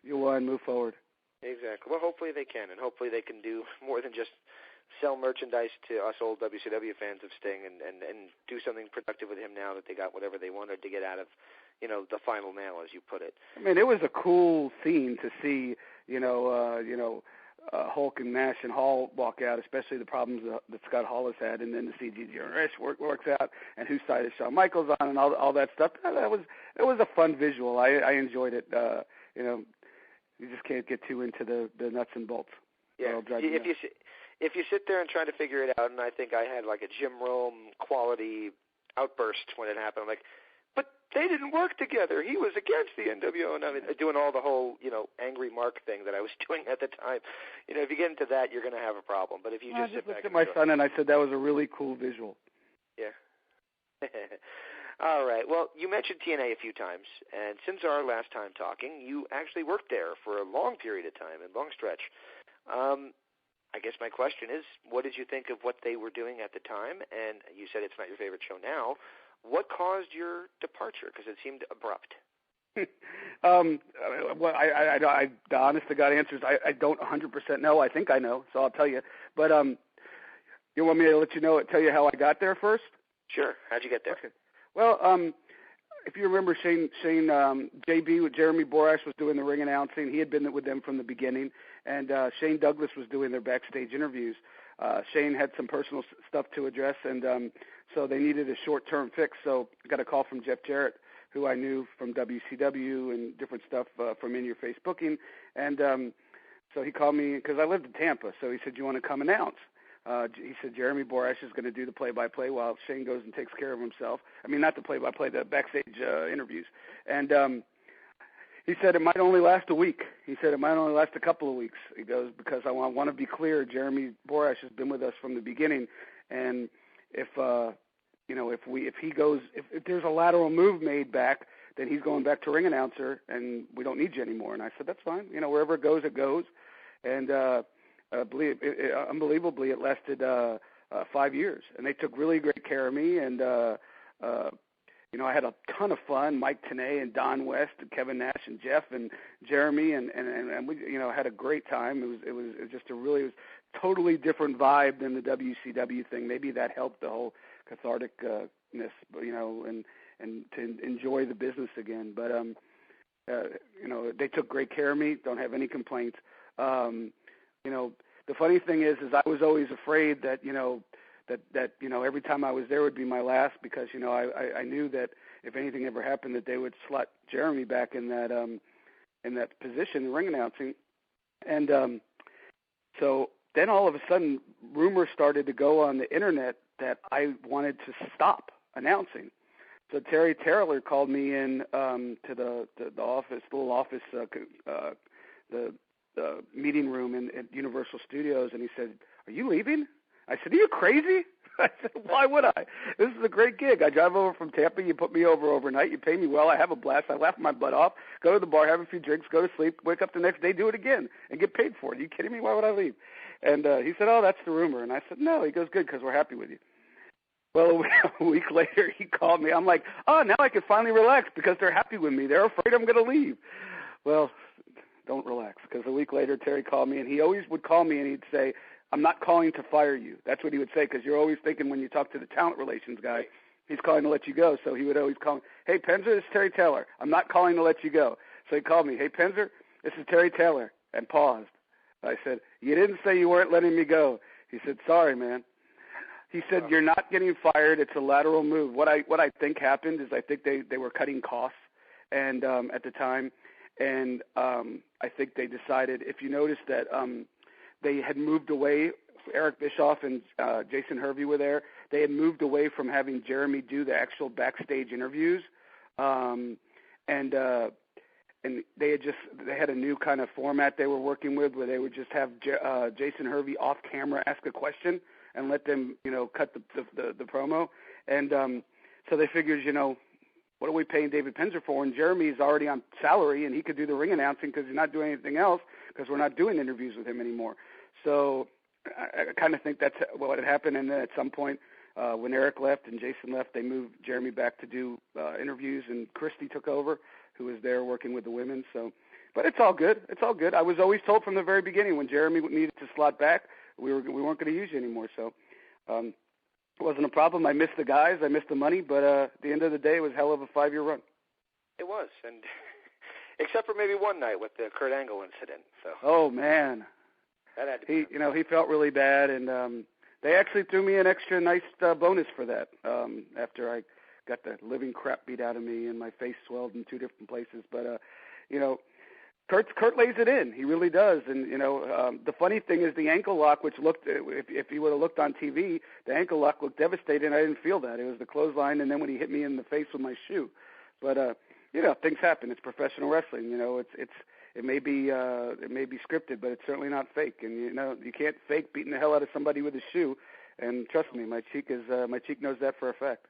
you won. Move forward. Exactly. Well, hopefully they can, and hopefully they can do more than just sell merchandise to us old WCW fans of Sting, and do something productive with him now that they got whatever they wanted to get out of, the final nail, as you put it. I mean, it was a cool scene to see, Hulk and Nash and Hall walk out, especially the problems that Scott Hall has had, and then to see Gigi and Nash works out, and whose side is Shawn Michaels on, and all that stuff. It was a fun visual. I enjoyed it. You just can't get too into the nuts and bolts. Yeah, if you sit there and try to figure it out, and I think I had like a Jim Rome quality outburst when it happened. I'm like, but they didn't work together. He was against the NWO, and I mean, doing all the whole, angry Mark thing that I was doing at the time. If you get into that, you're going to have a problem. But if you just sit back, I looked at my son and I said that was a really cool visual. Yeah. All right. Well, you mentioned TNA a few times, and since our last time talking, you actually worked there for a long period of time, a long stretch. I guess my question is, what did you think of what they were doing at the time? And you said it's not your favorite show now. What caused your departure? Because it seemed abrupt. Well, I the honest to God answers, I don't 100% know. I think I know, so I'll tell you. But you want me to let you know, tell you how I got there first? Sure. How'd you get there? Okay. Well, if you remember, Shane, JB with Jeremy Borash was doing the ring announcing. He had been with them from the beginning, and Shane Douglas was doing their backstage interviews. Shane had some personal stuff to address, and so they needed a short-term fix. So I got a call from Jeff Jarrett, who I knew from WCW and different stuff from In Your Face Booking, and so he called me because I lived in Tampa. So he said, "You want to come announce?" He said, Jeremy Borash is going to do the play-by-play while Shane goes and takes care of himself. I mean, not the play-by-play, the backstage interviews. And he said it might only last a week. He said it might only last a couple of weeks. He goes, because I want to be clear, Jeremy Borash has been with us from the beginning, and if there's a lateral move made back, then he's going back to ring announcer, and we don't need you anymore. And I said, that's fine. Wherever it goes, it goes. And unbelievably, it lasted 5 years, and they took really great care of me. And I had a ton of fun. Mike Tenay and Don West and Kevin Nash and Jeff and Jeremy, and we had a great time. It was just it was totally different vibe than the WCW thing. Maybe that helped the whole catharticness, and to enjoy the business again. But they took great care of me. Don't have any complaints. The funny thing is I was always afraid that every time I was there would be my last, because I knew that if anything ever happened, that they would slot Jeremy back in that position, ring announcing. And so then all of a sudden, rumors started to go on the internet that I wanted to stop announcing. So Terry Taylor called me in to the office, the little office, the meeting room at Universal Studios, and he said, "Are you leaving?" I said, "Are you crazy?" I said, "Why would I? This is a great gig. I drive over from Tampa. You put me over overnight. You pay me well. I have a blast. I laugh my butt off. Go to the bar, have a few drinks, go to sleep, wake up the next day, do it again, and get paid for it. Are you kidding me? Why would I leave?" And he said, "Oh, that's the rumor." And I said, "No." He goes, "Good, because we're happy with you." Well, a week later, he called me. I'm like, "Oh, now I can finally relax because they're happy with me. They're afraid I'm going to leave." Well, don't relax, because a week later, Terry called me, and he always would call me, and he'd say, "I'm not calling to fire you." That's what he would say, because you're always thinking when you talk to the talent relations guy, he's calling to let you go. So he would always call me, "Hey, Penzer, this is Terry Taylor. I'm not calling to let you go." So he called me, "Hey, Penzer, this is Terry Taylor," and paused. I said, "You didn't say you weren't letting me go." He said, "Sorry, man." He said, "You're not getting fired. It's a lateral move." What I think happened is I think they were cutting costs and at the time. And I think they decided, if you notice that they had moved away, Eric Bischoff and Jason Hervey were there, they had moved away from having Jeremy do the actual backstage interviews. And they had a new kind of format they were working with, where they would just have Jason Hervey off camera ask a question and let them, cut the promo. And so they figured, what are we paying David Penzer for? And Jeremy's already on salary, and he could do the ring announcing because he's not doing anything else, because we're not doing interviews with him anymore. So I kind of think that's what had happened. And then at some point, when Eric left and Jason left, they moved Jeremy back to do interviews, and Christy took over, who was there working with the women. So, but it's all good. It's all good. I was always told from the very beginning, when Jeremy needed to slot back, we weren't going to use you anymore. So it wasn't a problem. I missed the guys. I missed the money. But at the end of the day, it was a hell of a 5-year run. It was, and except for maybe one night with the Kurt Angle incident. So. Oh man, that had to be he felt really bad, and they actually threw me an extra nice bonus for that after I got the living crap beat out of me and my face swelled in 2 different places. But Kurt lays it in. He really does. And, the funny thing is the ankle lock, which looked, if he would have looked on TV, the ankle lock looked devastating. I didn't feel that. It was the clothesline, and then when he hit me in the face with my shoe. But, things happen. It's professional wrestling. It may be scripted, but it's certainly not fake. And, you can't fake beating the hell out of somebody with a shoe. And trust me, my cheek knows that for a fact.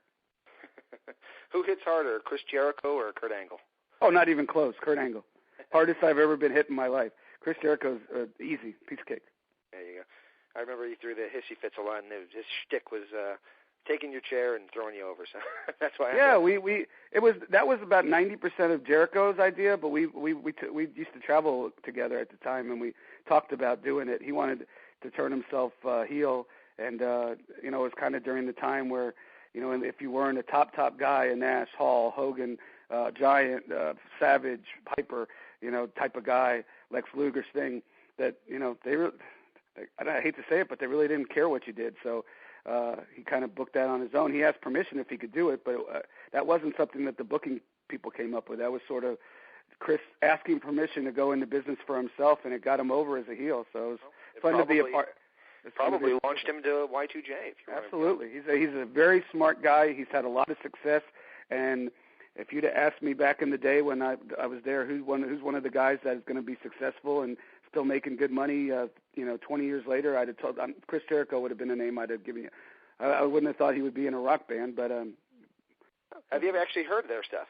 Who hits harder, Chris Jericho or Kurt Angle? Oh, not even close. Kurt Angle. Hardest I've ever been hit in my life. Chris Jericho's easy, piece of cake. There you go. I remember he threw the hissy fits a lot, and his shtick was taking your chair and throwing you over. So that's why. That was about 90% of Jericho's idea, but we used to travel together at the time, and we talked about doing it. He wanted to turn himself heel, and it was kind of during the time where, and if you weren't a top guy, a Nash, Hall, Hogan, Giant, Savage, Piper, type of guy, Lex Luger, Sting, that they were. I hate to say it, but they really didn't care what you did. So he kind of booked that on his own. He asked permission if he could do it, but that wasn't something that the booking people came up with. That was sort of Chris asking permission to go into business for himself, and it got him over as a heel. So it was fun to be a part. It probably launched him to Y2J. Absolutely. He's a very smart guy. He's had a lot of success, and if you'd have asked me back in the day when I was there, who's one of the guys that is going to be successful and still making good money, 20 years later, I'd have told Chris Jericho would have been a name I'd have given you. I wouldn't have thought he would be in a rock band, but have you ever actually heard their stuff?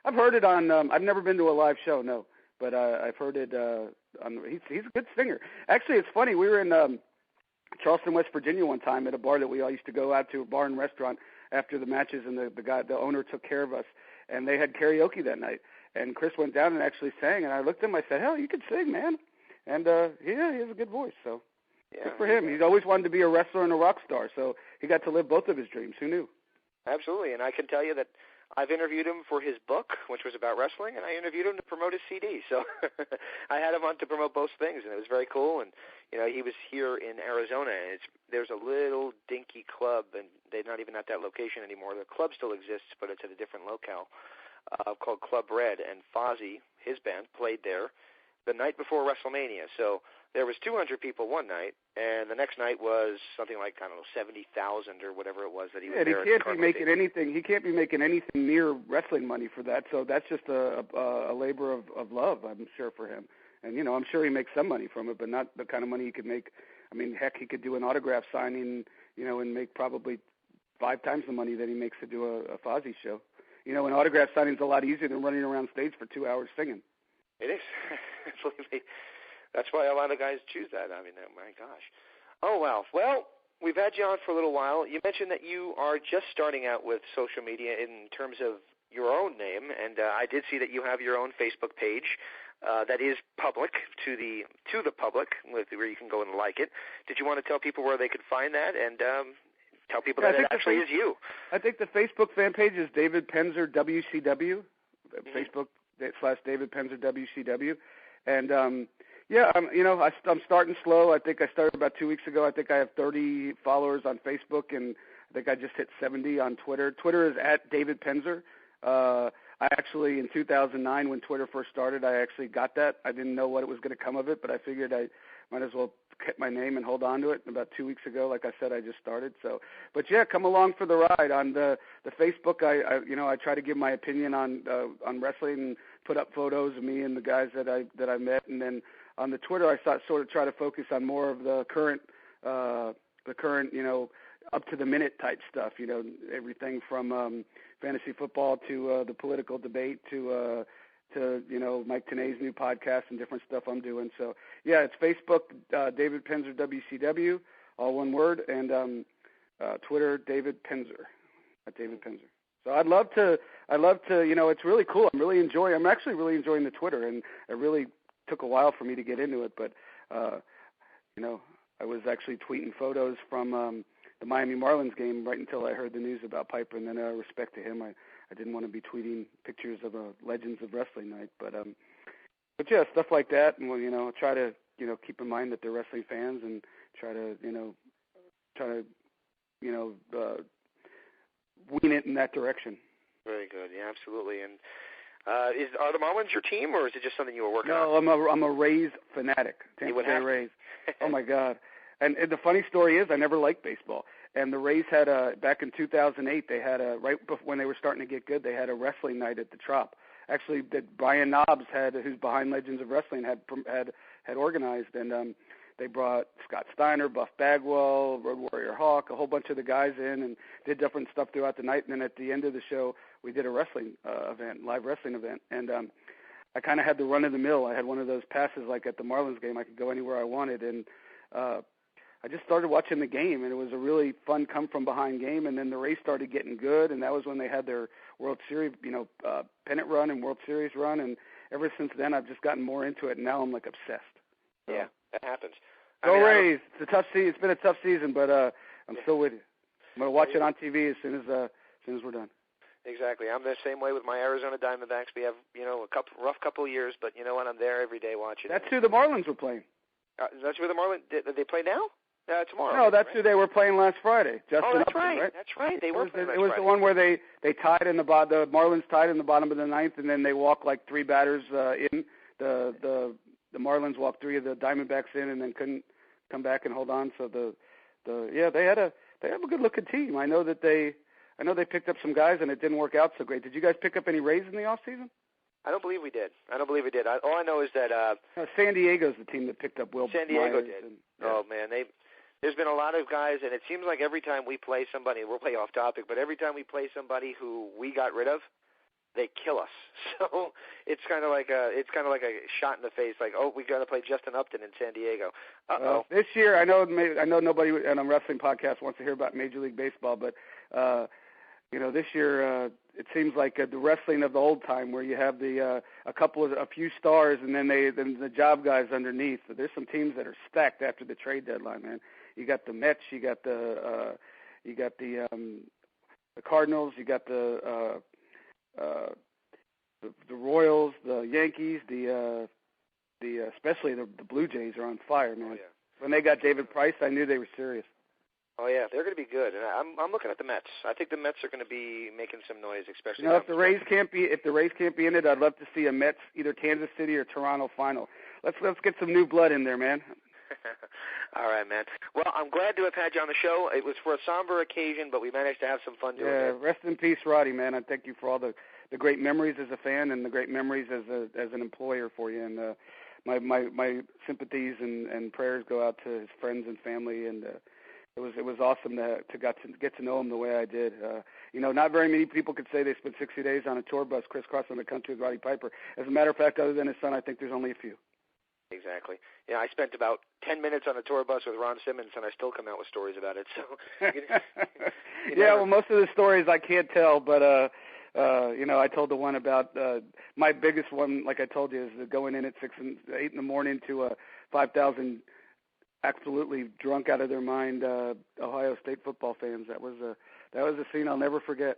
I've heard it on. I've never been to a live show, no, but I've heard it. He's a good singer. Actually, it's funny. We were in Charleston, West Virginia, one time at a bar that we all used to go out to, a bar and restaurant after the matches, and the owner took care of us, and they had karaoke that night. And Chris went down and actually sang, and I looked at him. I said, "Hell, you could sing, man." And he has a good voice, so good for him. He's always wanted to be a wrestler and a rock star, so he got to live both of his dreams. Who knew? Absolutely, and I can tell you that I've interviewed him for his book, which was about wrestling, and I interviewed him to promote his CD. So I had him on to promote both things, and it was very cool. And he was here in Arizona, and there's a little dinky club, and they're not even at that location anymore. The club still exists, but it's at a different locale called Club Red, and Fozzy, his band, played there the night before WrestleMania. So there was 200 people one night, and the next night was something like, 70,000 or whatever it was that he was there. And he can't be making anything. He can't be making anything near wrestling money for that. So that's just a labor of love, I'm sure, for him. And I'm sure he makes some money from it, but not the kind of money he could make. I mean, heck, he could do an autograph signing, and make probably 5 times the money that he makes to do a Fozzy show. An autograph signing's a lot easier than running around stage for 2 hours singing. It is. That's why a lot of guys choose that. I mean, my gosh. Oh, wow. Well, we've had you on for a little while. You mentioned that you are just starting out with social media in terms of your own name, and I did see that you have your own Facebook page that is public to the public, where you can go and like it. Did you want to tell people where they could find that and tell people that it actually is you? I think the Facebook fan page is David Penzer WCW, Facebook.com/David Penzer WCW, and I'm starting slow. I think I started about 2 weeks ago. I think I have 30 followers on Facebook, and I think I just hit 70 on Twitter. Twitter is @David Penzer. I actually, in 2009, when Twitter first started, I actually got that. I didn't know what it was going to come of it, but I figured I might as well keep my name and hold on to it. And about 2 weeks ago, like I said, I just started. So, but yeah, come along for the ride. On the Facebook, I try to give my opinion on wrestling and put up photos of me and the guys that I met, and then on the Twitter, I sort of try to focus on more of the current, up to the minute type stuff. Everything from fantasy football to the political debate to Mike Tenay's new podcast and different stuff I'm doing. So yeah, it's Facebook, David Penzer WCW, all one word, and Twitter, David Penzer, @David Penzer. So I'd love to. It's really cool. I'm actually really enjoying the Twitter, and it really took a while for me to get into it, but I was actually tweeting photos from the Miami Marlins game right until I heard the news about Piper, and then respect to him, I didn't want to be tweeting pictures of a Legends of Wrestling night, but yeah, stuff like that, and try to keep in mind that they're wrestling fans, and try to wean it in that direction. Very good, yeah, absolutely. And are the Marlins your team, or is it just something you were working on? No, I'm a Rays fanatic. Tampa Bay Rays. Oh my God! And the funny story is, I never liked baseball. And the Rays had back in 2008, they had right before, when they were starting to get good, they had a wrestling night at the Trop. Actually, that Brian Knobs who's behind Legends of Wrestling, had organized, and they brought Scott Steiner, Buff Bagwell, Road Warrior Hawk, a whole bunch of the guys in, and did different stuff throughout the night. And then at the end of the show, we did a wrestling live wrestling event, and I kind of had the run of the mill. I had one of those passes like at the Marlins game. I could go anywhere I wanted, and I just started watching the game, and it was a really fun come-from-behind game, and then the race started getting good, and that was when they had their World Series, pennant run and World Series run, and ever since then I've just gotten more into it, and now I'm, like, obsessed. So, yeah, that happens. Go Rays. It's a tough season. It's been a tough season, but I'm still with you. I'm going to watch it on TV as soon as we're done. Exactly. I'm the same way with my Arizona Diamondbacks. We have, a rough couple of years, but you know what? I'm there every day watching. That's who the Marlins were playing. That's where the Marlins – they play now? Tomorrow. No, that's who they were playing last Friday. Justin that's Upton, right. That's right. They were playing last Friday. It was the one where they tied in the Marlins tied in the bottom of the ninth, and then they walked like three batters in. The Marlins walked three of the Diamondbacks in, and then couldn't come back and hold on. So they have a good looking team. I know they picked up some guys, and it didn't work out so great. Did you guys pick up any Rays in the off season? I don't believe we did. All I know is that San Diego's the team that picked up Will. San Diego Myers did. And, Oh man, there's been a lot of guys, and it seems like every time we play somebody, we'll play off topic, but every time we play somebody who we got rid of, they kill us. So it's kind of like a shot in the face. Like, oh, we got to play Justin Upton in San Diego. This year, I know nobody on a wrestling podcast wants to hear about Major League Baseball, but this year it seems like the wrestling of the old time, where you have a few stars, and then the job guys underneath. So there's some teams that are stacked after the trade deadline, man. You got the Mets, you got the Cardinals, you got the Royals, the Yankees, especially the Blue Jays are on fire, man. Oh, yeah. When they got David Price, I knew they were serious. Oh yeah, they're going to be good, and I'm looking at the Mets. I think the Mets are going to be making some noise, especially. If the Rays can't be in it, I'd love to see a Mets, either Kansas City or Toronto final. Let's get some new blood in there, man. All right, man. Well, I'm glad to have had you on the show. It was for a somber occasion, but we managed to have some fun doing it. Yeah, rest in peace, Roddy, man. I thank you for all the great memories as a fan and the great memories as an employer for you. And my sympathies and prayers go out to his friends and family. And it was awesome to get to know him the way I did. Not very many people could say they spent 60 days on a tour bus crisscrossing the country with Roddy Piper. As a matter of fact, other than his son, I think there's only a few. Exactly. Yeah, I spent about 10 minutes on a tour bus with Ron Simmons, and I still come out with stories about it. So, well, most of the stories I can't tell, but I told the one about my biggest one, like I told you, is going in at 6 and 8 in the morning to 5,000 absolutely drunk out of their mind Ohio State football fans. That was a scene I'll never forget.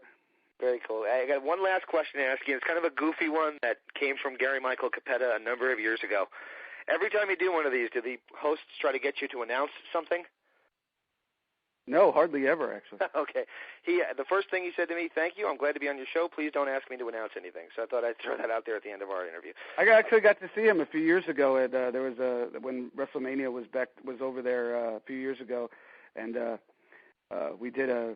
Very cool. I got one last question to ask you. It's kind of a goofy one that came from Gary Michael Capetta a number of years ago. Every time you do one of these, do the hosts try to get you to announce something? No, hardly ever, actually. Okay. The first thing he said to me, thank you, I'm glad to be on your show. Please don't ask me to announce anything. So I thought I'd throw that out there at the end of our interview. I actually got to see him a few years ago. When WrestleMania was over there a few years ago, and we did a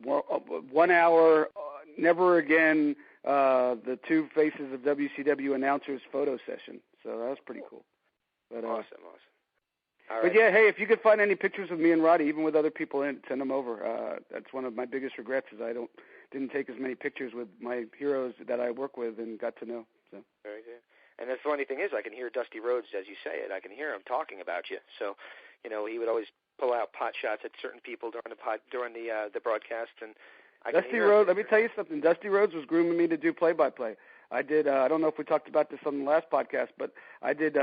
1 hour, never again, the two faces of WCW announcers photo session. So that was pretty cool. But, awesome. All right. But yeah, hey, if you could find any pictures of me and Roddy, even with other people in, send them over. That's one of my biggest regrets is I didn't take as many pictures with my heroes that I work with and got to know. So very good. And the funny thing is, I can hear Dusty Rhodes as you say it. I can hear him talking about you. So, he would always pull out pot shots at certain people during the broadcast. And Dusty Rhodes, let me tell you something. Dusty Rhodes was grooming me to do play-by-play. I did. I don't know if we talked about this on the last podcast, but I did.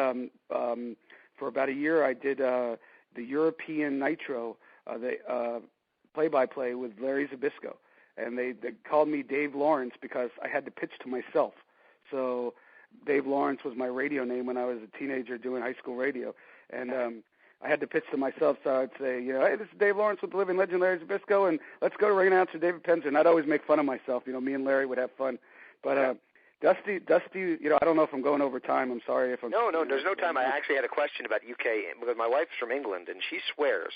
For about a year, I did the European Nitro, the play-by-play with Larry Zbyszko, and they called me Dave Lawrence because I had to pitch to myself. So Dave Lawrence was my radio name when I was a teenager doing high school radio, and I had to pitch to myself. So I'd say, hey, this is Dave Lawrence with the living legend Larry Zbyszko, and let's go to ring announcer David Penzer. And I'd always make fun of myself. Me and Larry would have fun, but. Dusty, I don't know if I'm going over time. I'm sorry if I'm... No, there's no time. I actually had a question about UK, because my wife's from England, and she swears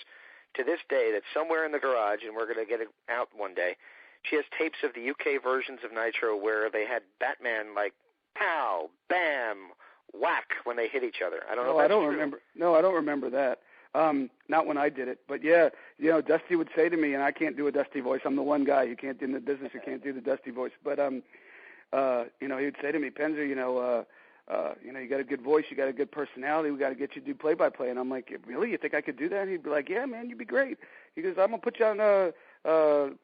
to this day that somewhere in the garage, and we're going to get it out one day, she has tapes of the UK versions of Nitro where they had Batman like, pow, bam, whack when they hit each other. I don't know if that's true. Remember. No, I don't remember that. Not when I did it. But, yeah, Dusty would say to me, and I can't do a Dusty voice. I'm the one guy who can't do in the business who can't do the Dusty voice. But... he would say to me, Penzer, you got a good voice, you got a good personality, we got to get you to do play-by-play. And I'm like, really? You think I could do that? And he'd be like, yeah, man, you'd be great. He goes, I'm going to put you on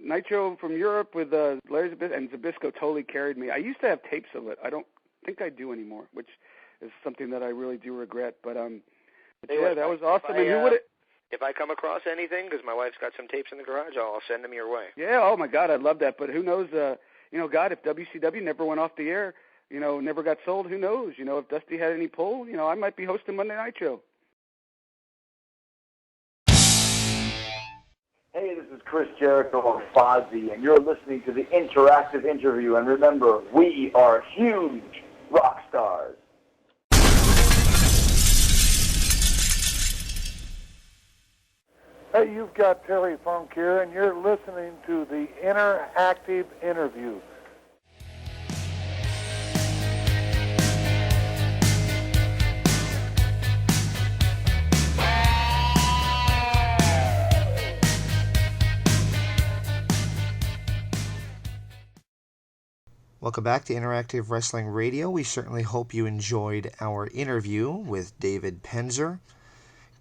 Nitro from Europe with Larry Zbyszko. And Zbyszko totally carried me. I used to have tapes of it. I don't think I do anymore, which is something that I really do regret. But yeah, that was awesome. And who would it? If I come across anything, because my wife's got some tapes in the garage, I'll send them your way. Yeah, oh my God, I'd love that. But who knows, God, if WCW never went off the air, never got sold, who knows? If Dusty had any pull, I might be hosting Monday Night Show. Hey, this is Chris Jericho of Fozzy, and you're listening to the Interactive Interview. And remember, we are huge rock stars. Hey, you've got Terry Funk here, and you're listening to the Interactive Interview. Welcome back to Interactive Wrestling Radio. We certainly hope you enjoyed our interview with David Penzer.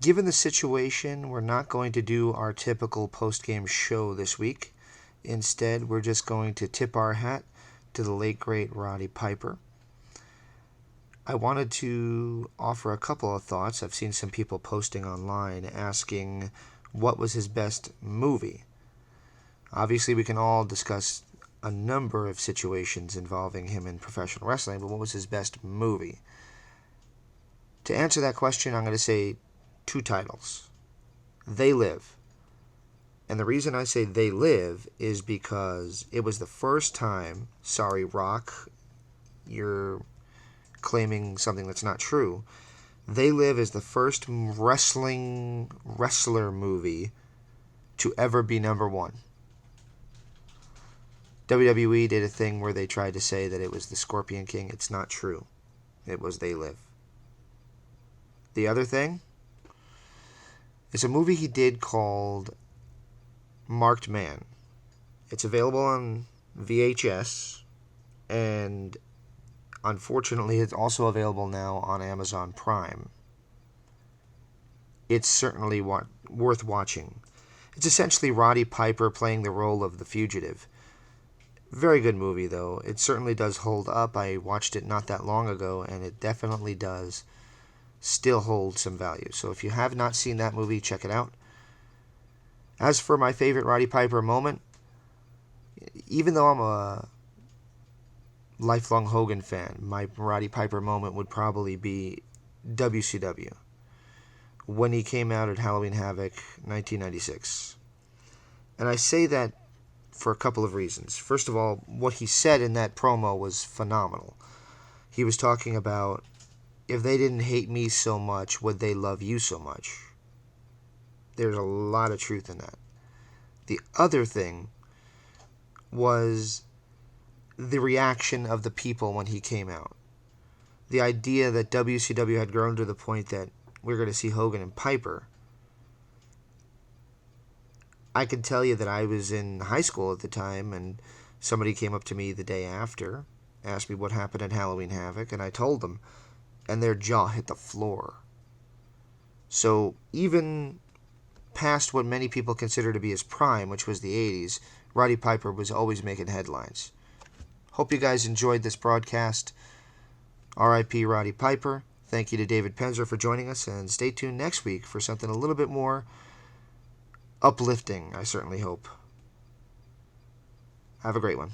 Given the situation, we're not going to do our typical post-game show this week. Instead, we're just going to tip our hat to the late, great Roddy Piper. I wanted to offer a couple of thoughts. I've seen some people posting online asking what was his best movie. Obviously, we can all discuss a number of situations involving him in professional wrestling, but what was his best movie? To answer that question, I'm going to say two titles. They Live. And the reason I say They Live is because it was the first time, sorry Rock, you're claiming something that's not true. They Live is the first wrestler movie to ever be number one. WWE did a thing where they tried to say that it was the Scorpion King. It's not true. It was They Live. The other thing is a movie he did called Marked Man. It's available on VHS, and unfortunately it's also available now on Amazon Prime. It's certainly worth watching. It's essentially Roddy Piper playing the role of the fugitive. Very good movie, though. It certainly does hold up. I watched it not that long ago, and it definitely does still hold some value. So if you have not seen that movie, check it out. As for my favorite Roddy Piper moment, even though I'm a lifelong Hogan fan, my Roddy Piper moment would probably be WCW, when he came out at Halloween Havoc 1996. And I say that for a couple of reasons. First of all, what he said in that promo was phenomenal. He was talking about, if they didn't hate me so much, would they love you so much? There's a lot of truth in that. The other thing was the reaction of the people when he came out. The idea that WCW had grown to the point that we're going to see Hogan and Piper. I can tell you that I was in high school at the time, and somebody came up to me the day after, asked me what happened at Halloween Havoc, and I told them, and their jaw hit the floor. So even past what many people consider to be his prime, which was the 80s, Roddy Piper was always making headlines. Hope you guys enjoyed this broadcast. R.I.P. Roddy Piper. Thank you to David Penzer for joining us, and stay tuned next week for something a little bit more uplifting, I certainly hope. Have a great one.